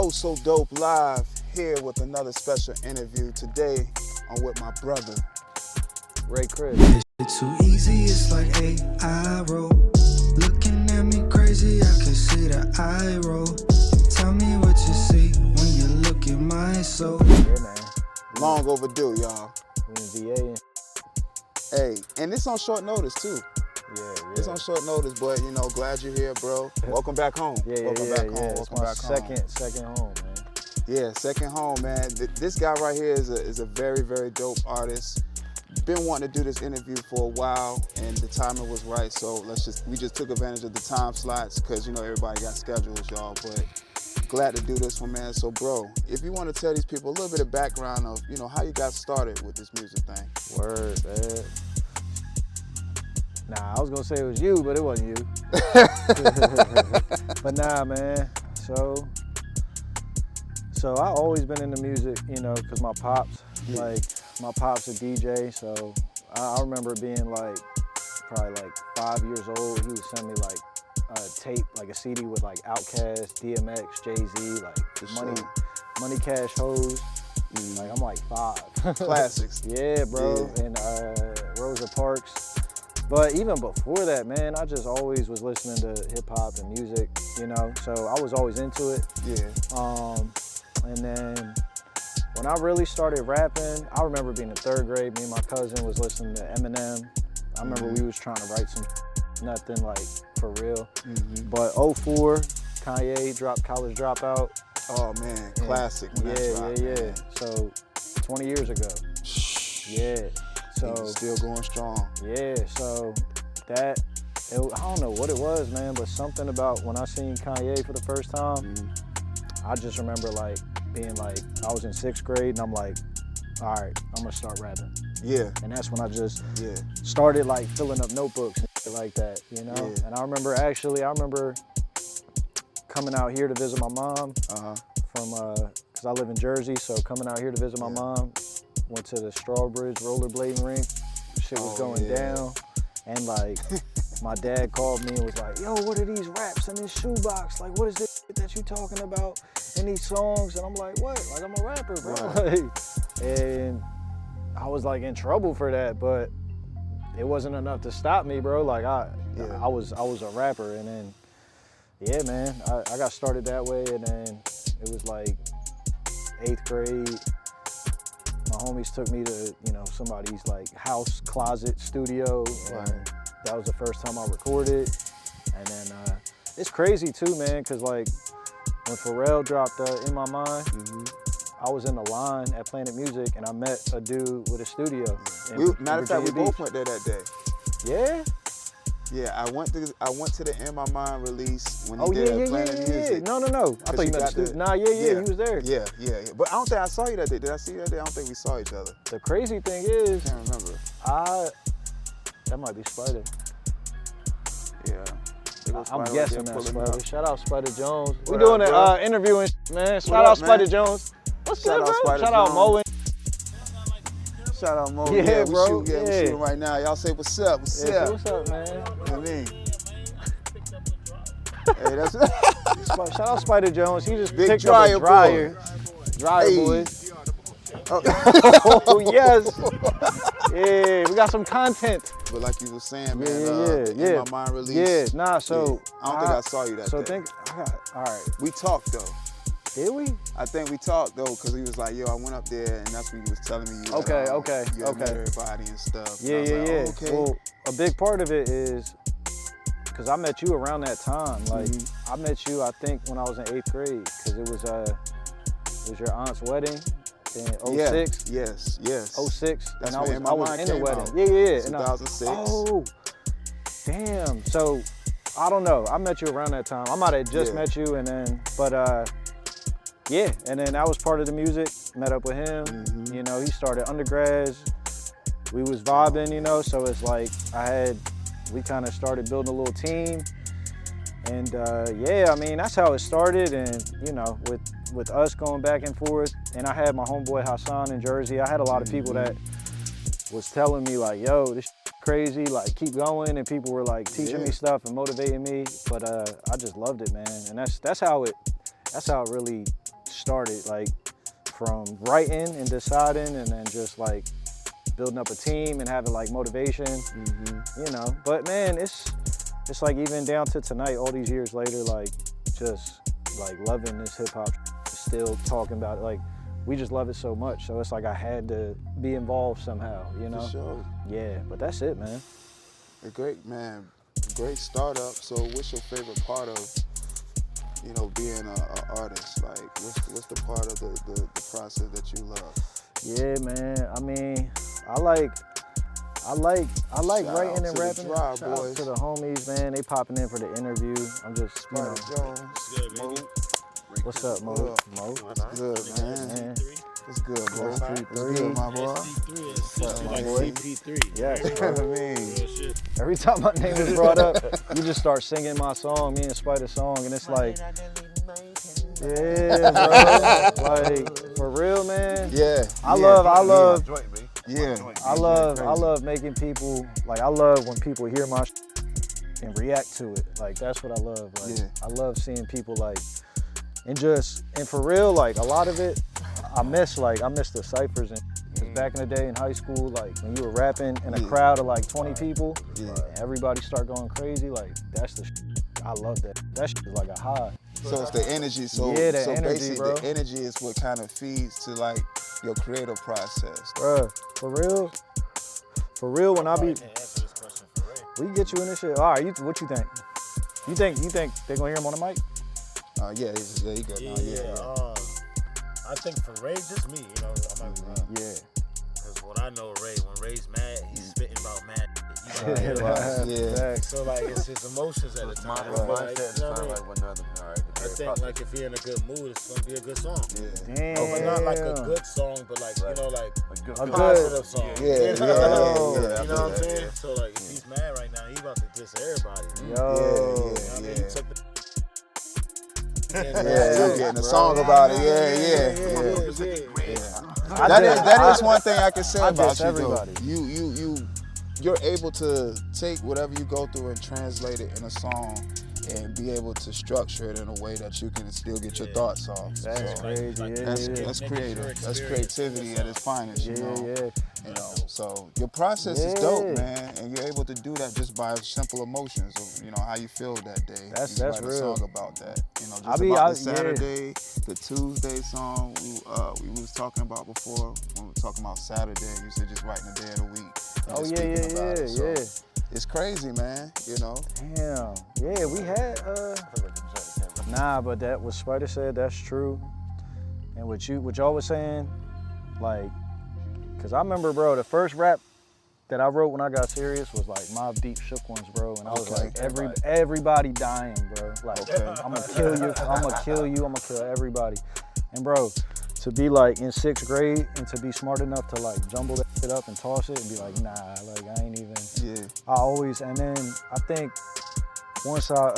So Dope Live here with another special interview. Today, I'm with my brother, Ray Chris. It's too easy, it's like AI roll. Looking at me crazy, I can see the eye roll. Tell me what you see when you look at my soul. Yeah, man. long overdue, y'all. We in VA. Hey, and it's on short notice too. Yeah. It's on short notice, but you know, glad you're here, bro. Welcome back home. Welcome back home. It's my second home, man. Yeah, second home, man. This guy right here is a very, very dope artist. Been wanting to do this interview for a while, and the timing was right. So we just took advantage of the time slots because you know everybody got schedules, y'all. But glad to do this one, man. So, bro, if you want to tell these people a little bit of background of how you got started with this music thing. Word, man. Nah, I was gonna say it was you, but it wasn't you. But nah, man. So I always been into music, cause my pops, my pop's a DJ. So I remember being probably 5 years old. He would send me a tape, a CD with Outkast, DMX, Jay-Z, Money Cash Hoes. I'm 5. Classics. Yeah, bro. Yeah. And Rosa Parks. But even before that, man, I just always was listening to hip hop and music, so I was always into it. Yeah. And then when I really started rapping, I remember being in 3rd grade, me and my cousin was listening to Eminem. I remember we was trying to write nothing for real. But 04, Kanye dropped College Dropout. Oh man, classic. Yeah. So 20 years ago. Yeah. So still going strong. Yeah, so I don't know what it was, man, but something about when I seen Kanye for the first time, I just remember being I was in 6th grade and I'm all right, I'm gonna start rapping. Yeah. And that's when I just started filling up notebooks and shit like that, Yeah. And I remember coming out here to visit my mom from, cause I live in Jersey, so coming out here to visit my mom, went to the Strawbridge rollerblading rink. Shit was going down. And my dad called me and was like, yo, what are these raps in this shoebox? What is this shit that you talking about in these songs? And I'm like, what? I'm a rapper, bro. Right. And I was in trouble for that, but it wasn't enough to stop me, bro. I was a rapper. And then, yeah, man, I got started that way. And then it was 8th grade. My homies took me to, somebody's house, closet, studio. And that was the first time I recorded. And then it's crazy too, man, because when Pharrell dropped In My Mind, I was in the line at Planet Music and I met a dude with a studio. Matter of fact, we both went there that day. Yeah? Yeah, I went to the In My Mind release when he did Planet Music. No. I thought you meant the studio. Nah, you was there. Yeah. But I don't think I saw you that day. Did I see you that day? I don't think we saw each other. The crazy thing is, I can't remember. That might be Spider. Yeah. I'm guessing that's Spider. Shout out Spider Jones. What We doing up, an interview and man. Shout out Spider Jones. What's Shout good, out bro? Spider Shout out Jones. Mo. Shout out Mo. Yeah, we bro. shooting right now. Y'all say what's up? What's up? What's up, man? You know what I mean? Hey, that's Shout out Spider Jones. He just Big picked up a dryer. Dryer, Hey. boy. Oh. Oh, yes. Yeah, we got some content. But like you were saying, man, Yeah. In My Mind release. Yeah, nah, so. I don't think I saw you that day. All right. We talked though. Did we? I think we talked though, because he was like, yo, I went up there and that's when he was telling me you had met everybody and stuff. Yeah. Oh, okay. Well, a big part of it is, because I met you around that time. I met you, I think, when I was in 8th grade, because it was your aunt's wedding in 06. Yeah. Yes. 06, That's and I when was in the wedding. out. Yeah. 2006. Oh, damn. So, I don't know. I met you around that time. I might have just met you, and then, yeah, and then that was part of the music. Met up with him. He started undergrads. We was vibing, so it's we kind of started building a little team. And yeah, I mean, that's how it started. And, with us going back and forth, and I had my homeboy Hassan in Jersey. I had a lot of people that was telling me yo, this crazy, keep going. And people were teaching me stuff and motivating me. But I just loved it, man. And that's how it really started, like from writing and deciding, and then just like building up a team and having like motivation, you know. But man, it's like even down to tonight, all these years later, like just like loving this hip hop, still talking about it. Like we just love it so much. So it's like I had to be involved somehow, you know? For sure. Yeah, but that's it, man. A great, man, great startup. So what's your favorite part of, you know, being an artist? Like what's the part of the process that you love? Yeah, man. I mean, I like writing and rapping. Shout out to the homies, man. They popping in for the interview. I'm just, you know. Mo. What's up, Mo? Mo? What's good, man? What's good, bro? SP3. What's good, my boy? What's like CP3. Yes, You know what I mean? every time my name is brought up, you just start singing my song, me and Spider song, and it's like, yeah, bro. Like, for real, man. Yeah. I love making people, like, I love when people hear my and react to it. Like, that's what I love. Like, I love seeing people, like, and for real, like, a lot of it, I miss the ciphers. And back in the day in high school, like, when you were rapping in a crowd of, like, 20 people, and everybody start going crazy, like, that's the I love that. That shit is like a high. So it's the energy. So, yeah, so energy, basically bro. the energy is what kind of feeds to like your creative process. Bruh, for real, when I be, we can get you in this shit. All right, what you think? You think they gonna hear him on the mic? Yeah, he good. I think for Ray, just me, you know, I'm like, Yeah. because what I know Ray, when Ray's mad, he's spitting about mad. Yeah. So like it's his emotions at the time. Like, you know what I mean? I think like if you're in a good mood, it's gonna be a good song. Yeah. Damn. But not like a good song, but like you know, like A a good positive song. Yeah. You know what I'm saying? So like if he's mad right now, he about to diss everybody. Yo. You know what I mean? He took the You're getting a song about it. Yeah. That is one thing I can say I about diss you, everybody. though. You're able to take whatever you go through and translate it in a song and be able to structure it in a way that you can still get your thoughts off. That's crazy. That's creative. That's creativity at its finest. You know? You know, so your process is dope, man, and you're able to do that just by simple emotions of, you know, how you feel that day. That's you write real. a song about that. You know, just about the Saturday, the Tuesday song we was talking about before. When we were talking about Saturday, you said just writing the day of the week. Oh yeah. It's crazy, man. You know. Damn. Yeah, we had. Nah, but that what Spider said, that's true. And what y'all was saying, like, cause I remember, bro, the first rap that I wrote when I got serious was like Mobb Deep Shook Ones, bro. And I was like, everybody dying, bro. Like, I'm gonna kill you, I'm gonna kill everybody. And bro, to be like in 6th grade and to be smart enough to like jumble that shit up and toss it and be like, nah, like I ain't even. Yeah. And then I think once I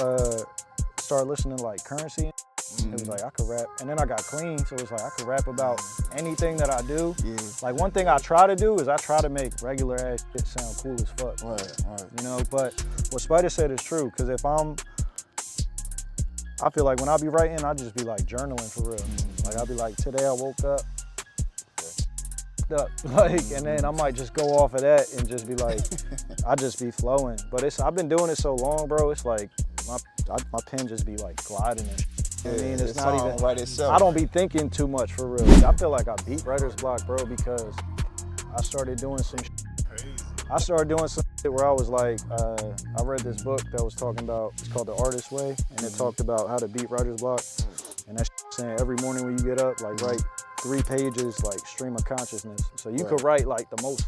started listening to like Currency, it was like I could rap, and then I got clean, so it was like I could rap about anything that I do. Yeah. Like one thing I try to do is I try to make regular ass shit sound cool as fuck. Right. You know, but what Spider said is true, because if I feel like when I be writing, I just be like journaling for real. Like I'll be like, today I woke up, like, and then I might just go off of that and just be like, I just be flowing. But I've been doing it so long, bro. It's like my pen just be like gliding and. I mean, it's not even right itself. I don't be thinking too much for real. I feel like I beat writer's block, bro, because I started doing some shit where I was like, I read this book that was talking about, it's called The Artist's Way, and it talked about how to beat writer's block. And that's saying every morning when you get up, like write 3 pages, like stream of consciousness. So you could write like the most,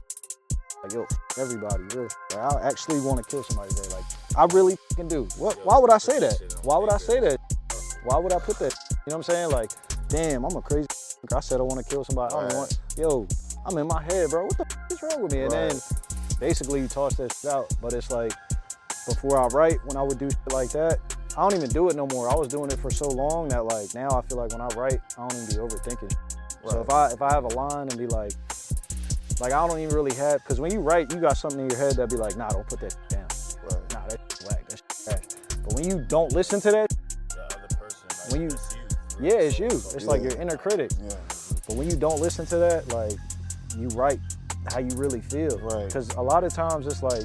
like yo, everybody, real. Like, I actually want to kill somebody today. Like I really fucking do. Why would I say that? Why would I say that? Why would I put that? You know what I'm saying? Like, damn, I'm a crazy. I said I want to kill somebody. I don't want. Yo, I'm in my head, bro. What the is wrong with me? And then basically you toss that shit out. But it's like before I write, when I would do shit like that, I don't even do it no more. I was doing it for so long that like now I feel like when I write, I don't even be overthinking. So if I have a line and be like I don't even really have, because when you write, you got something in your head that be like, nah, don't put that shit down. Nah, that shit's whack. That shit's trash. But when you don't listen to that. When you, Yeah, it's you. It's like your inner critic. Yeah. But when you don't listen to that, like, you write how you really feel. Right. Because a lot of times it's like,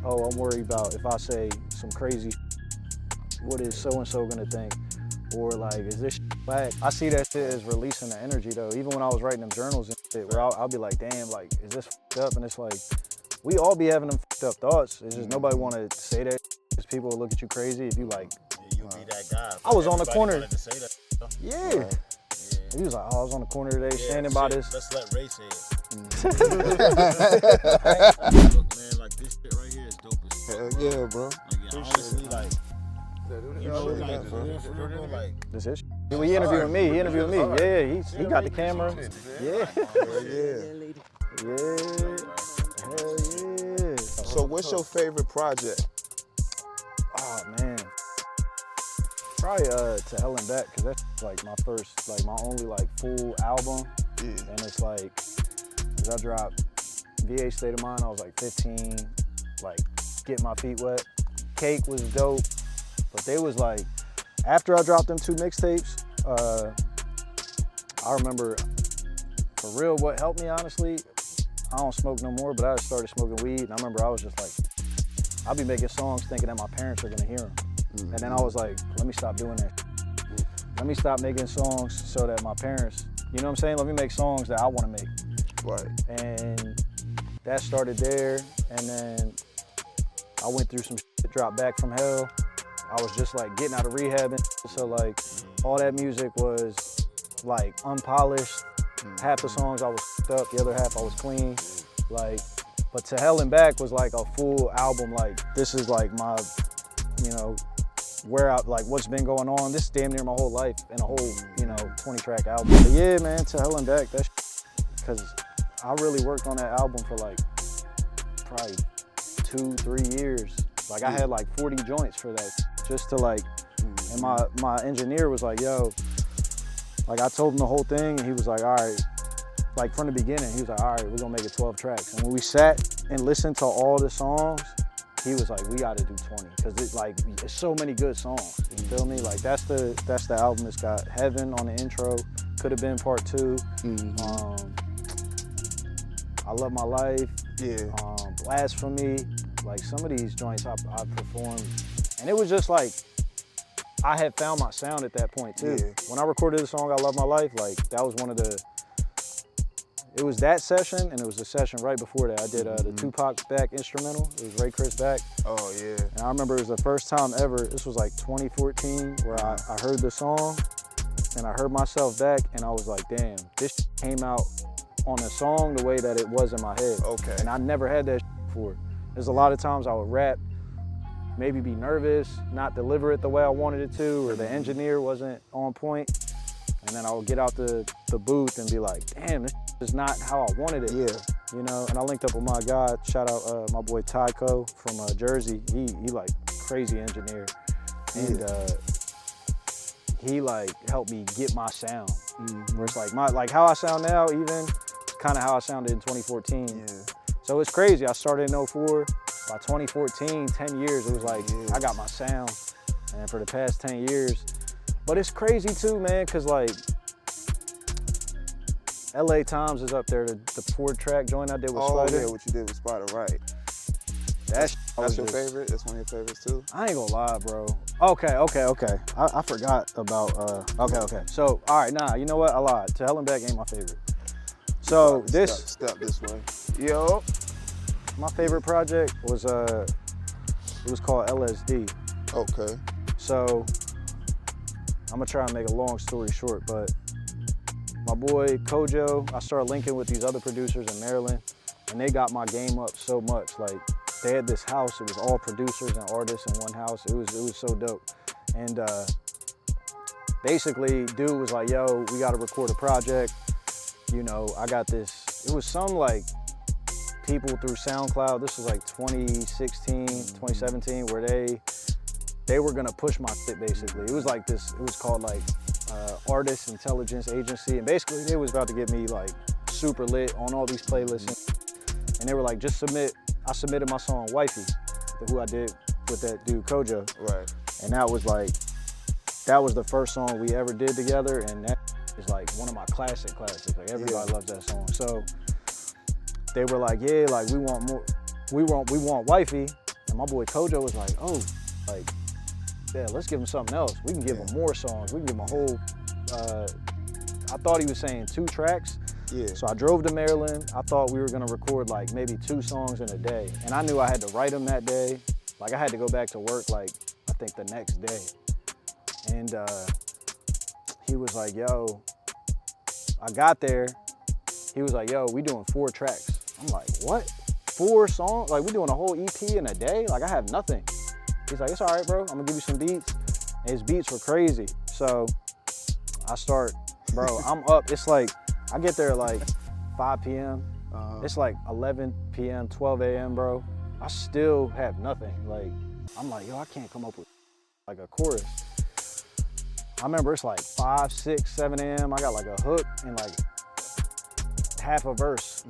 oh, I'm worried about if I say some crazy, what is so-and-so gonna think? Or like, is this whack? I see that shit as releasing the energy though. Even when I was writing them journals and shit, where I'll be like, damn, like, is this up? And it's like, we all be having them up thoughts. It's just nobody wanna say that because people will look at you crazy if you like. Yeah, you be that guy. I was on the corner. To say that. Yeah. Yeah. He was like, oh, I was on the corner today standing by this. Let's let Ray say it. Look, man, like this shit right here is dope as fuck. Hell yeah, bro. Like, yeah, honestly, like, you know, like, for real, like. This is well, he interviewed me. He interviewed me. Yeah, he got the camera. Yeah. Yeah. Hell yeah. So what's your favorite project? Oh man. Probably To Hell and Back, because that's like my first, like my only like full album. Yeah. And it's like, cause I dropped VA State of Mind, I was like 15, like Get My Feet Wet. Cake was dope, but they was like, after I dropped them 2 mixtapes, I remember, for real, what helped me honestly, I don't smoke no more, but I started smoking weed, and I remember I was just like, I'll be making songs thinking that my parents are gonna hear them. And then I was like, let me stop doing that. Let me stop making songs so that my parents, you know what I'm saying? Let me make songs that I wanna make. Right. And that started there, and then I went through some shit, dropped back from hell. I was just like getting out of rehab, and so like all that music was like unpolished. Half the songs I was up, the other half I was clean. Like, but To Hell and Back was like a full album. Like, this is like my, you know, where I, like what's been going on. This is damn near my whole life in a whole, you know, 20-track album. But yeah, man, To Hell and Back, that's because I really worked on that album for like probably 2-3 years. Like I had like 40 joints for that, just to like, and my engineer was like, yo, like I told him the whole thing, and he was like, all right, like from the beginning, he was like, all right, we're gonna make it 12 tracks. And when we sat and listened to all the songs, he was like, we gotta do 20, because it's like, it's so many good songs, you feel me? Like that's the album. It's got Heaven on the intro, Could Have Been Part 2, I Love My Life, Blasphemy, like some of these joints I performed, and it was just like, I had found my sound at that point too. Yeah. When I recorded the song I Love My Life, like that was one of the, it was that session, and it was the session right before that. I did the Tupac back instrumental. It was Ray Chris back. Oh yeah. And I remember it was the first time ever, this was like 2014, where I heard the song, and I heard myself back, and I was like, damn, this came out on the song the way that it was in my head. Okay. And I never had that before. There's a lot of times I would rap, maybe be nervous, not deliver it the way I wanted it to, or the engineer wasn't on point. And then I would get out the booth and be like, damn, this is not how I wanted it. Yeah. You know, and I linked up with my guy, shout out my boy Tyco from Jersey. He like crazy engineer. And he like helped me get my sound. Where it's like how I sound now, even kind of how I sounded in 2014. Yeah. So it's crazy. I started in 04. By 2014, 10 years, it was like, I got my sound. And for the past 10 years, but it's crazy too, man, because like, LA Times is up there, the 4-track joint I did with Spider. Yeah, what you did with Spider, right. That's your favorite? That's one of your favorites too? I ain't gonna lie, bro. Okay. I forgot about, okay. So, all right, nah, you know what? I lied. To Hell and Back ain't my favorite. So Step this way. Yo. My favorite project was, it was called LSD. Okay. So, I'm gonna try and make a long story short, but my boy Kojo, I started linking with these other producers in Maryland, and they got my game up so much. Like, they had this house, it was all producers and artists in one house. It was so dope. And basically, dude was like, yo, we gotta record a project. You know, I got this, it was some like, people through SoundCloud, this was like 2016, 2017, where they were gonna push my shit basically. It was like this, it was called like Artist Intelligence Agency, and basically they was about to get me like super lit on all these playlists, and they were like, just submit. I submitted my song Wifey, who I did with that dude Kojo. Right. And that was like, that was the first song we ever did together, and that is like one of my classics. Like everybody loves that song. So they were like, yeah, like we want more, we want wifey, and my boy Kojo was like, oh, like, yeah, let's give him something else. We can give him more songs. We can give him a whole, I thought he was saying 2 tracks. Yeah. So I drove to Maryland. I thought we were gonna record like maybe 2 songs in a day. And I knew I had to write them that day. Like I had to go back to work like, I think the next day. And he was like, yo, I got there. He was like, yo, we doing 4 tracks. I'm like, what? 4 songs? Like we doing a whole EP in a day? Like I have nothing. He's like, it's all right, bro. I'm gonna give you some beats. And his beats were crazy. So I start, bro, I'm up. It's like, I get there at like 5 p.m. It's like 11 p.m., 12 a.m., bro. I still have nothing. Like, I'm like, yo, I can't come up with like a chorus. I remember it's like 5, 6, 7 a.m. I got like a hook and like half a verse.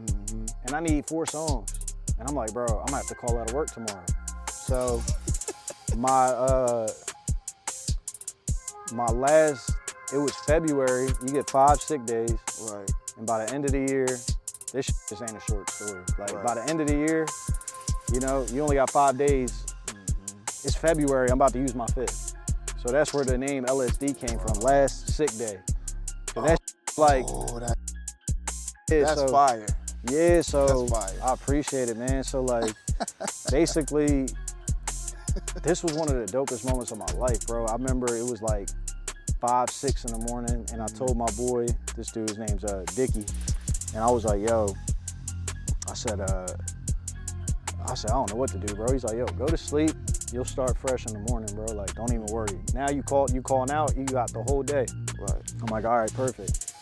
And I need 4 songs. And I'm like, bro, I'm gonna have to call out of work tomorrow. So my last, it was February. You get 5 sick days. Right. And by the end of the year, this just ain't a short story. Like by the end of the year, you know, you only got 5 days. It's February, I'm about to use my 5th. So that's where the name LSD came from, last sick day. So that's like, that's fire. Yeah, so That's fire. I appreciate it, man. So like, basically, this was one of the dopest moments of my life, bro. I remember it was like 5, 6 in the morning, and I told my boy, this dude's name's Dickie, and I was like, yo, I said, I don't know what to do, bro. He's like, yo, go to sleep. You'll start fresh in the morning, bro. Like, don't even worry. Now you calling out, you got the whole day. Right. I'm like, all right, perfect.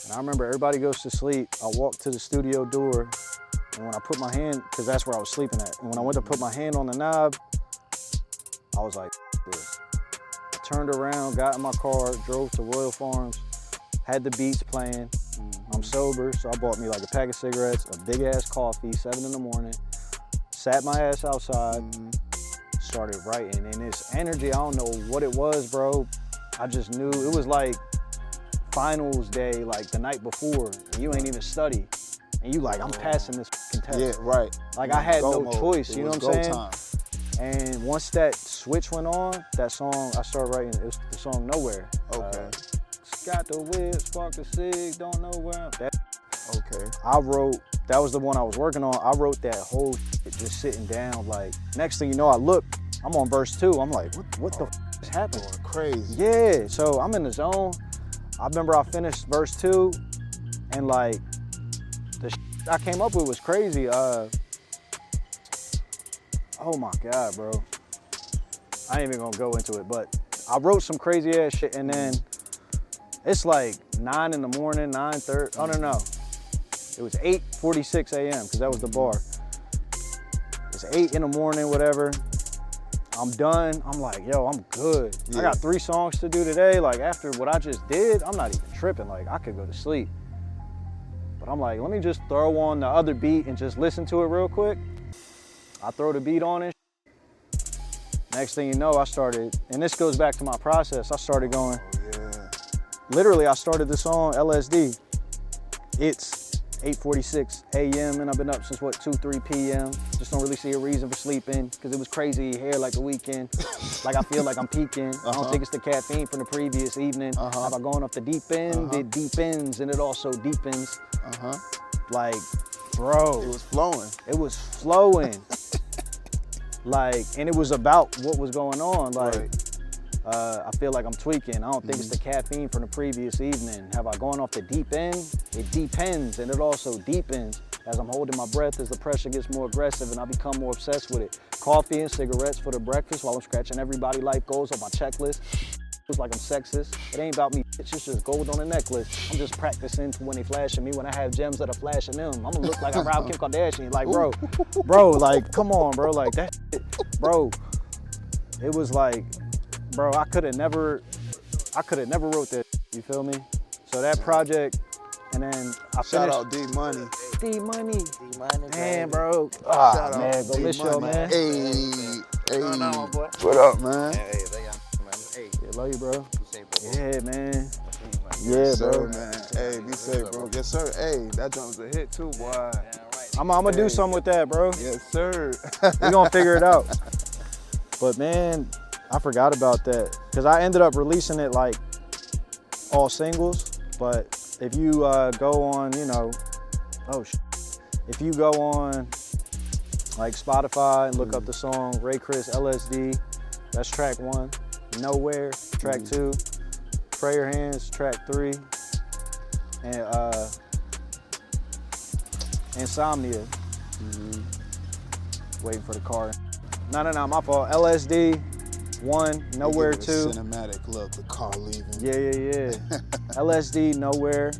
And I remember everybody goes to sleep. I walk to the studio door, and when I put my hand, because that's where I was sleeping at, and when I went to put my hand on the knob, I was like, this. I turned around, got in my car, drove to Royal Farms, had the beats playing. I'm sober, so I bought me like a pack of cigarettes, a big ass coffee, 7 in the morning, sat my ass outside, started writing. And this energy, I don't know what it was, bro. I just knew it was like finals day, like the night before, and you ain't even study. And you like, I'm passing this fucking test. Yeah, right. Like I had no mode. choice, It you know was what I'm saying? go time. And once that switch went on, that song, I started writing, it was the song Nowhere. Okay. Got the whip, spark the cig, don't know where I'm at. Okay. I wrote, that was the one I was working on. I wrote that whole shit just sitting down. Like, next thing you know, I look, I'm on verse 2. I'm like, what the f is happening? Going crazy. Yeah, so I'm in the zone. I remember I finished verse 2, and like, the shit I came up with was crazy. Oh my God, bro. I ain't even gonna go into it, but I wrote some crazy ass shit, and then it's like 9 in the morning, 9:30, oh no. It was 8:46 a.m. because that was the bar. It's 8 in the morning, whatever. I'm done. I'm like, yo, I'm good. Yeah. I got 3 songs to do today. Like after what I just did, I'm not even tripping. Like I could go to sleep. But I'm like, let me just throw on the other beat and just listen to it real quick. I throw the beat on it. Next thing you know, I started, and this goes back to my process. I started going, literally I started the song LSD. It's 8:46 a.m. and I've been up since what, 2, 3 p.m. Just don't really see a reason for sleeping because it was crazy here like the weekend. Like I feel like I'm peaking. I don't think it's the caffeine from the previous evening. Have I gone off the deep end? It deepens and it also deepens. Like, bro. It was flowing. It was flowing. Like, and it was about what was going on. Like, I feel like I'm tweaking. I don't think it's the caffeine from the previous evening. Have I gone off the deep end? It depends, and it also deepens as I'm holding my breath, as the pressure gets more aggressive and I become more obsessed with it. Coffee and cigarettes for the breakfast while I'm scratching everybody life goals on my checklist. It's like I'm sexist. It ain't about me, it's just gold on a necklace. I'm just practicing for when they flashing me. When I have gems that are flashing them, I'm gonna look like I robbed Kim Kardashian. Like, bro, like, come on, bro, like that shit, bro. It was like, bro, I could have never wrote that, you feel me? So that project, and then I finished. Shout out D Money. D Money. D-Money, Man, bro. Shout out Man, go D listen, Money. man. Hey, What's going on, boy? What up, man? Hey, they got, man. Hey. Yeah, Love you, bro. Yeah, man. Yeah, Yes, sir, bro. man. Hey, be safe, bro. Yes, sir. Hey, that jump was a hit too, boy. I'm gonna do something with that, bro. Yes, sir. We gonna figure it out. But man, I forgot about that because I ended up releasing it like all singles. But if you go on, you know, if you go on like Spotify and look up the song Ray Chris LSD, that's track 1. Nowhere, track 2. Prayer Hands, track 3. And Insomnia. Waiting for the car. No, my fault. LSD, 1, Nowhere, 2. Cinematic look, the car leaving. Yeah. LSD, Nowhere,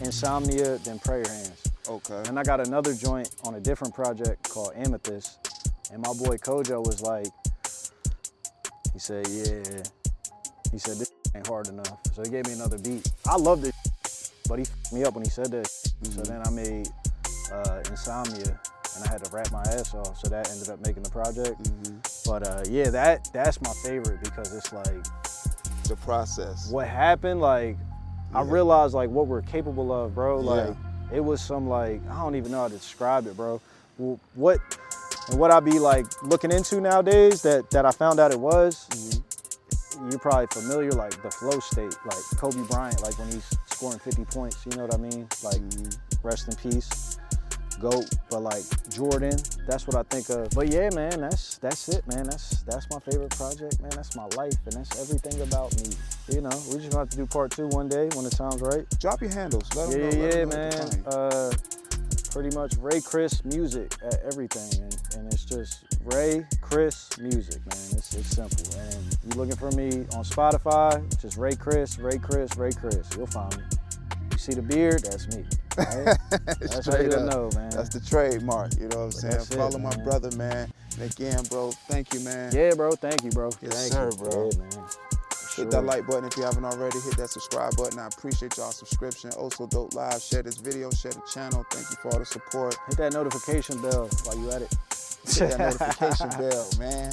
Insomnia, then Prayer Hands. Okay. And I got another joint on a different project called Amethyst. And my boy Kojo was like, he said, this ain't hard enough. So he gave me another beat. I love this, but he f***ed me up when he said that. So then I made Insomnia, and I had to rap my ass off. So that ended up making the project. But yeah, that's my favorite because it's like, the process. what happened, like, I realized like what we're capable of, bro. Like, it was some like, I don't even know how to describe it, bro. What I be like looking into nowadays that I found out it was, you're probably familiar, like the flow state, like Kobe Bryant, like when he's scoring 50 points, you know what I mean? Like, rest in peace, GOAT. But like Jordan, that's what I think of. But yeah, man, that's it, man. That's my favorite project, man. That's my life, and that's everything about me. You know, we just gonna have to do part 2 one day when it sounds right. Drop your handles. Let them know. Yeah, man. Pretty much Ray Chris Music at everything, and it's just Ray Chris Music, man. It's simple. And you looking for me on Spotify, just Ray Chris. You'll find me. You see the beard? That's me. Right? That's how you'll know, man. That's the trademark. You know what I'm saying? That's it, Follow my man. brother, man. And again, bro, thank you, man. Yeah, bro. Thank you, bro. Yes, Thank sir, you, bro. Yeah, man. Hit that like button if you haven't already. Hit that subscribe button. I appreciate y'all's subscription. Also, Dope Live. Share this video. Share the channel. Thank you for all the support. Hit that notification bell while you at it. Hit that notification bell, man.